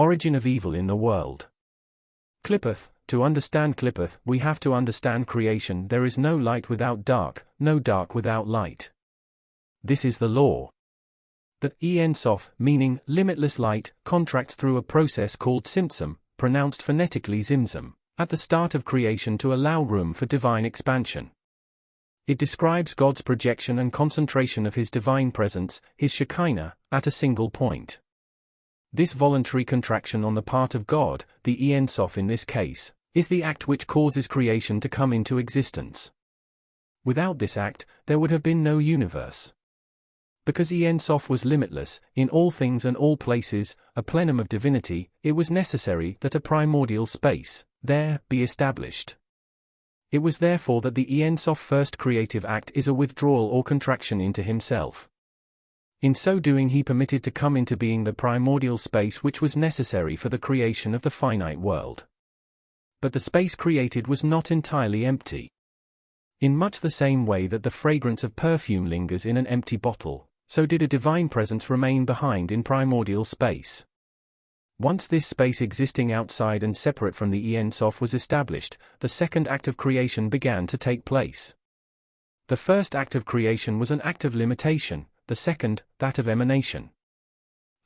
Origin of evil in the world. Klippoth. To understand Klippoth, we have to understand creation. There is no light without dark, no dark without light. This is the law. The Ein Sof, meaning limitless light, contracts through a process called Tzimtzum, pronounced phonetically Zimzum, at the start of creation to allow room for divine expansion. It describes God's projection and concentration of His divine presence, His Shekinah, at a single point. This voluntary contraction on the part of God, the Ein Sof in this case, is the act which causes creation to come into existence. Without this act, there would have been no universe. Because Ein Sof was limitless, in all things and all places, a plenum of divinity, it was necessary that a primordial space, there, be established. It was therefore that the Ein Sof first creative act is a withdrawal or contraction into Himself. In so doing He permitted to come into being the primordial space which was necessary for the creation of the finite world. But the space created was not entirely empty. In much the same way that the fragrance of perfume lingers in an empty bottle, so did a divine presence remain behind in primordial space. Once this space existing outside and separate from the Ein Sof was established, the second act of creation began to take place. The first act of creation was an act of limitation, the second, that of emanation.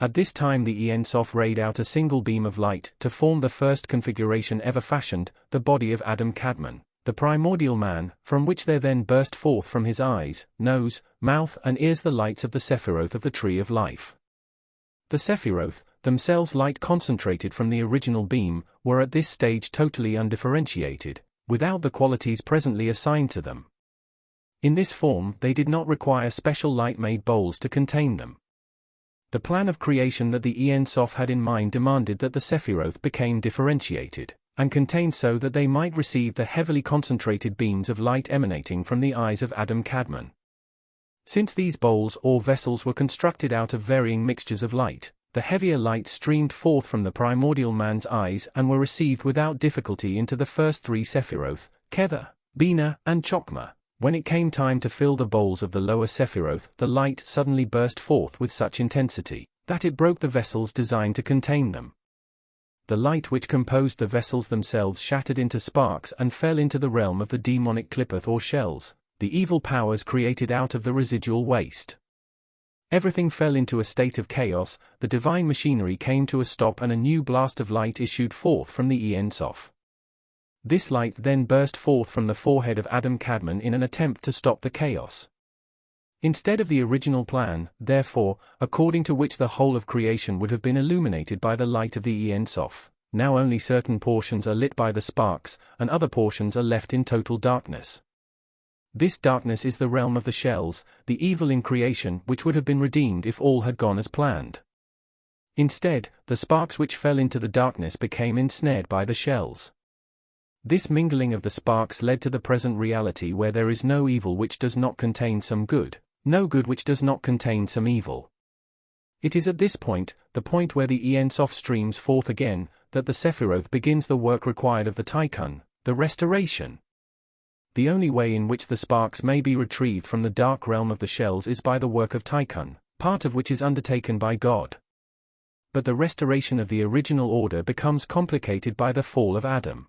At this time the Ein Sof rayed out a single beam of light to form the first configuration ever fashioned, the body of Adam Kadmon, the primordial man, from which there then burst forth from his eyes, nose, mouth and ears the lights of the Sephiroth of the Tree of Life. The Sephiroth, themselves light concentrated from the original beam, were at this stage totally undifferentiated, without the qualities presently assigned to them. In this form they did not require special light-made bowls to contain them. The plan of creation that the Ein Sof had in mind demanded that the Sephiroth became differentiated, and contained so that they might receive the heavily concentrated beams of light emanating from the eyes of Adam Kadmon. Since these bowls or vessels were constructed out of varying mixtures of light, the heavier light streamed forth from the primordial man's eyes and were received without difficulty into the first three Sephiroth, Kether, Bina, and Chokmah. When it came time to fill the bowls of the lower Sephiroth, the light suddenly burst forth with such intensity that it broke the vessels designed to contain them. The light which composed the vessels themselves shattered into sparks and fell into the realm of the demonic Klippoth or shells, the evil powers created out of the residual waste. Everything fell into a state of chaos, the divine machinery came to a stop and a new blast of light issued forth from the Ein Sof. This light then burst forth from the forehead of Adam Kadmon in an attempt to stop the chaos. Instead of the original plan, therefore, according to which the whole of creation would have been illuminated by the light of the Ein Sof, now only certain portions are lit by the sparks, and other portions are left in total darkness. This darkness is the realm of the shells, the evil in creation which would have been redeemed if all had gone as planned. Instead, the sparks which fell into the darkness became ensnared by the shells. This mingling of the sparks led to the present reality where there is no evil which does not contain some good, no good which does not contain some evil. It is at this point, the point where the Ein Sof streams forth again, that the Sephiroth begins the work required of the Tikun, the restoration. The only way in which the sparks may be retrieved from the dark realm of the shells is by the work of Tikun, part of which is undertaken by God. But the restoration of the original order becomes complicated by the fall of Adam.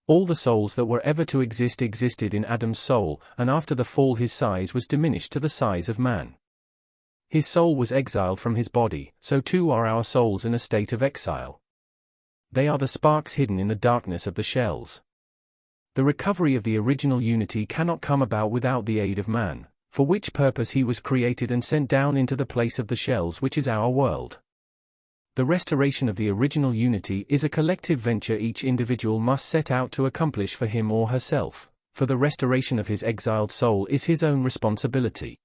All the souls that were ever to exist existed in Adam's soul, and after the fall his size was diminished to the size of man. His soul was exiled from his body, so too are our souls in a state of exile. They are the sparks hidden in the darkness of the shells. The recovery of the original unity cannot come about without the aid of man, for which purpose he was created and sent down into the place of the shells which is our world. The restoration of the original unity is a collective venture each individual must set out to accomplish for him or herself, for the restoration of his exiled soul is his own responsibility.